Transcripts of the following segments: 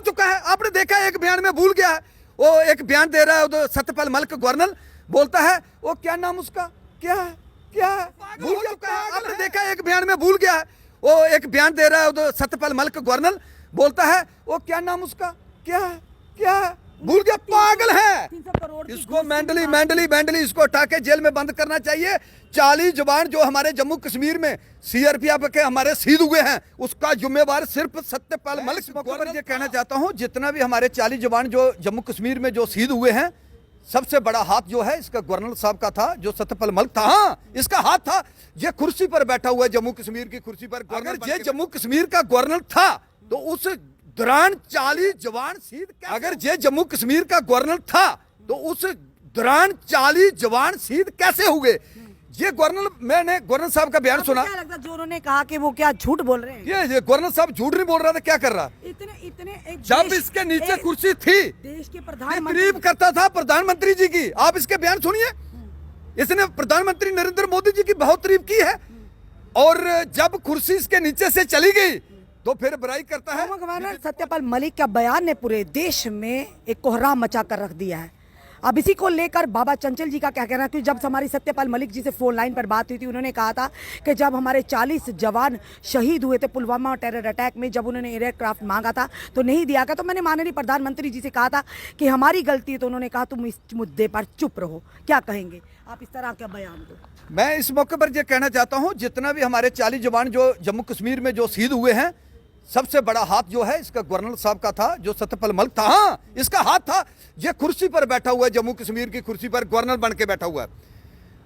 चुका है। आपने देखा है, एक बयान में भूल गया है, वो एक बयान दे रहा है उधर सत्यपाल मलिक गवर्नर, बोलता है वो क्या नाम उसका क्या है भूल चुका है। आपने देखा है, एक बयान में भूल गया है, वो एक बयान दे रहा है उधर सत्यपाल मलिक गवर्नर, बोलता है वो क्या नाम उसका क्या है भूल गया। पागल है, इसको मेंटली इसको उठा के जेल में बंद करना चाहिए। 40 जवान जो हमारे जम्मू कश्मीर में सीआरपीएफ के हमारे शहीद हुए हैं, उसका जिम्मेवार सिर्फ सत्यपाल मलिक। पर ये कहना चाहता हूं, जितना भी हमारे 40 जवान जो जम्मू कश्मीर में जो शहीद हुए हैं, सबसे बड़ा हाथ जो है इसका गवर्नर साहब का था, जो सत्यपाल मलिक था। हाँ, इसका हाथ था। ये कुर्सी पर बैठा हुआ है, जम्मू कश्मीर की कुर्सी पर। अगर ये जम्मू कश्मीर का गवर्नर था तो उस दौरान 40 जवान शहीद, अगर ये जम्मू कश्मीर का गवर्नर था तो उस दौरान 40 जवान शहीद कैसे हुए? ये मैंने गवर्नर साहब का बयान सुना। क्या लगता है जो उन्होंने कहा कि वो क्या झूठ बोल रहे हैं? ये गवर्नर साहब झूठ नहीं बोल रहा था, क्या कर रहा? इतने जब इसके नीचे कुर्सी थी, देश के प्रधानमंत्री तारीफ करता था प्रधानमंत्री जी की। आप इसके बयान सुनिए, इसने प्रधानमंत्री नरेंद्र मोदी जी की बहुत तारीफ की है, और जब कुर्सी इसके नीचे से चली गई तो फिर बुराई करता है। गवर्नर सत्यपाल मलिक का बयान ने पूरे देश में एक कोहराम मचा कर रख दिया है। अब इसी को लेकर बाबा चंचल जी का क्या कहना है कि जब हमारी सत्यपाल मलिक जी से फोन लाइन पर बात हुई थी, उन्होंने कहा था कि जब हमारे 40 जवान शहीद हुए थे पुलवामा टेरर अटैक में, जब उन्होंने एयरक्राफ्ट मांगा था तो नहीं दिया गया, तो मैंने माननीय प्रधानमंत्री जी से कहा था कि हमारी गलती है, तो उन्होंने कहा तुम इस मुद्दे पर चुप रहो। क्या कहेंगे आप इस तरह का बयान को? मैं इस मौके पर यह कहना चाहता हूं, जितना भी हमारे 40 जवान जो जम्मू कश्मीर में जो शहीद हुए हैं, सबसे बड़ा हाथ जो है इसका गवर्नर साहब का था, जो सत्यपाल मलिक था। हाँ, इसका हाथ था। ये कुर्सी पर बैठा हुआ है, जम्मू कश्मीर की कुर्सी पर गवर्नर बन के बैठा हुआ है।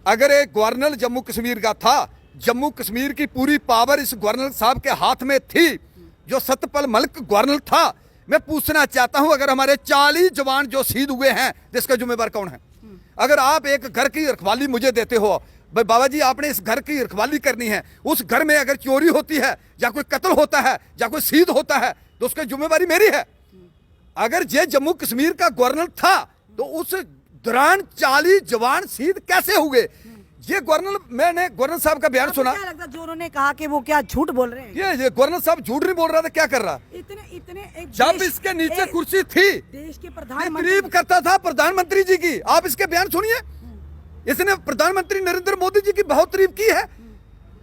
अगर एक गवर्नर जम्मू कश्मीर का था, जम्मू कश्मीर की पूरी पावर इस गवर्नर साहब के हाथ में थी, जो सत्यपाल मलिक गवर्नर था। मैं पूछना चाहता हूं, अगर हमारे 40 जवान जो शहीद हुए हैं, तो इसका जिम्मेवार कौन है? अगर आप एक घर की रखवाली मुझे देते हो, भाई बाबा जी आपने इस घर की रखवाली करनी है, उस घर में अगर चोरी होती है या कोई कत्ल होता है या कोई शहीद होता है, तो उसकी जिम्मेवारी मेरी है। अगर ये जम्मू कश्मीर का गवर्नर था तो उस दौरान 40 जवान शहीद कैसे हुए? ये मैंने गवर्नर साहब का बयान सुना। क्या लगता है जो उन्होंने कहा कि वो क्या झूठ बोल रहे हैं? ये गवर्नर साहब झूठ नहीं बोल रहा था, क्या कर रहा? जब इसके नीचे कुर्सी थी, देश के तारीफ करता था प्रधानमंत्री जी की। आप इसके बयान सुनिए, इसने प्रधानमंत्री नरेंद्र मोदी जी की बहुत तारीफ की है,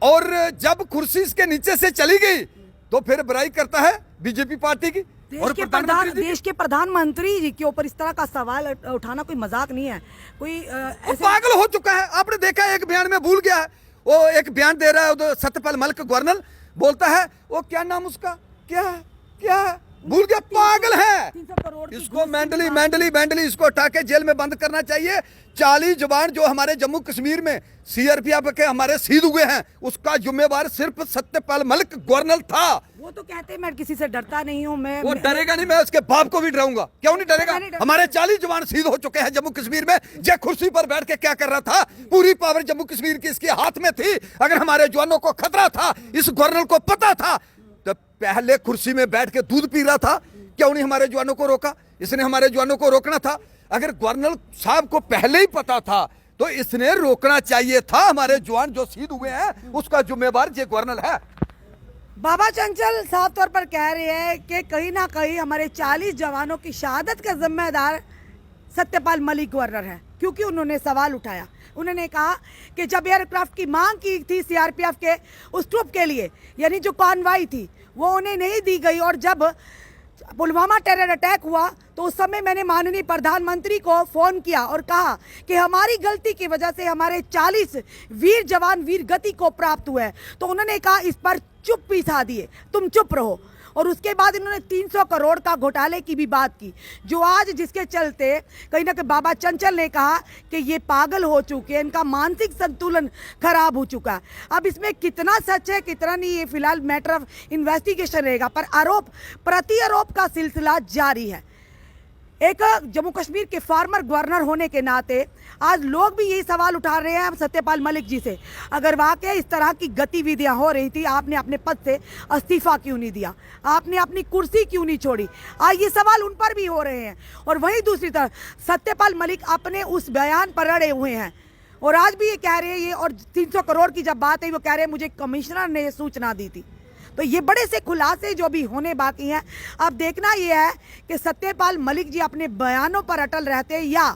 और जब कुर्सी इसके नीचे से चली गई तो फिर बुराई करता है बीजेपी पार्टी की। और देश के प्रधानमंत्री जी के ऊपर इस तरह का सवाल उठाना कोई मजाक नहीं है। कोई पागल हो चुका है। आपने देखा है, एक बयान में भूल गया है, वो एक बयान दे रहा है उधर सत्यपाल मलिक गवर्नर, बोलता है वो क्या नाम उसका क्या है भूल गया। पागल है, इसको मेंटली इसको उठा के जेल में बंद करना चाहिए। 40 जवान जो हमारे जम्मू कश्मीर में सीआरपीएफ के हमारे शहीद हुए हैं, उसका जिम्मेवार सिर्फ सत्यपाल मलिक गवर्नर था। वो तो कहते हैं मैं किसी से डरता नहीं हूँ। वो डरेगा नहीं, मैं उसके बाप को भी डराऊंगा। क्यों नहीं डरेगा? हमारे 40 जवान शहीद हो चुके हैं जम्मू कश्मीर में। ये कुर्सी पर बैठ के क्या कर रहा था? पूरी पावर जम्मू कश्मीर की इसके हाथ में थी। अगर हमारे जवानों को खतरा था, इस गवर्नर को पता था, तो पहले कुर्सी में बैठ के दूध पी रहा था। क्यों नहीं हमारे जवानों को रोका? इसने हमारे जवानों को रोकना था। अगर गवर्नर साहब को पहले ही पता था तो इसने रोकना चाहिए था। हमारे जवान जो शहीद हुए हैं, उसका जिम्मेवार ये गवर्नर है। बाबा चंचल साफ तौर पर कह रहे हैं कि कहीं ना कहीं हमारे 40 जवानों की शहादत का जिम्मेदार सत्यपाल मलिक गवर्नर है, क्योंकि उन्होंने सवाल उठाया। उन्होंने कहा कि जब एयरक्राफ्ट की मांग की थी सीआरपीएफ के उस ट्रुप के लिए, यानी जो कॉन्वाई थी, वो उन्हें नहीं दी गई, और जब पुलवामा टेरर अटैक हुआ तो उस समय मैंने माननीय प्रधानमंत्री को फ़ोन किया और कहा कि हमारी गलती की वजह से हमारे 40 वीर जवान वीर गति को प्राप्त हुए हैं। तो उन्होंने कहा इस पर चुप्पी साधी है, तुम चुप रहो। और उसके बाद इन्होंने 300 करोड़ का घोटाले की भी बात की, जो आज जिसके चलते कहीं ना कहीं बाबा चंचल ने कहा कि ये पागल हो चुके हैं, इनका मानसिक संतुलन खराब हो चुका है। अब इसमें कितना सच है कितना नहीं, ये फिलहाल मैटर ऑफ इन्वेस्टिगेशन रहेगा, पर आरोप प्रति आरोप का सिलसिला जारी है। एक जम्मू कश्मीर के फार्मर गवर्नर होने के नाते आज लोग भी यही सवाल उठा रहे हैं सत्यपाल मलिक जी से, अगर वाकई इस तरह की गतिविधियां हो रही थी, आपने अपने पद से इस्तीफा क्यों नहीं दिया, आपने अपनी कुर्सी क्यों नहीं छोड़ी? आज ये सवाल उन पर भी हो रहे हैं। और वहीं दूसरी तरफ सत्यपाल मलिक अपने उस बयान पर अड़े हुए हैं, और आज भी ये कह रहे हैं ये, और 300 करोड़ की जब बात है वो कह रहे हैं मुझे कमिश्नर ने ये सूचना दी थी। तो ये बड़े से खुलासे जो भी होने बाकी हैं, अब देखना ये है कि सत्यपाल मलिक जी अपने बयानों पर अटल रहते हैं या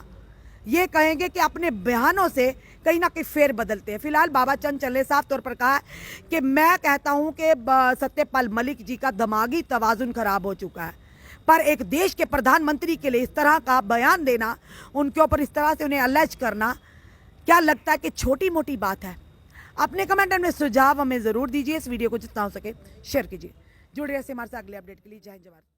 ये कहेंगे कि अपने बयानों से कहीं ना कहीं फेर बदलते हैं। फिलहाल बाबा चंचल ने साफ तौर पर कहा है कि मैं कहता हूं कि सत्यपाल मलिक जी का दिमागी तवाजुन खराब हो चुका है, पर एक देश के प्रधानमंत्री के लिए इस तरह का बयान देना, उनके ऊपर इस तरह से उन्हें अलर्ज करना, क्या लगता है कि छोटी मोटी बात है? अपने कमेंट में सुझाव हमें ज़रूर दीजिए। इस वीडियो को जितना हो सके शेयर कीजिए। जुड़े रहिए हमारे साथ अगले अपडेट के लिए। जय हिंद जय भारत।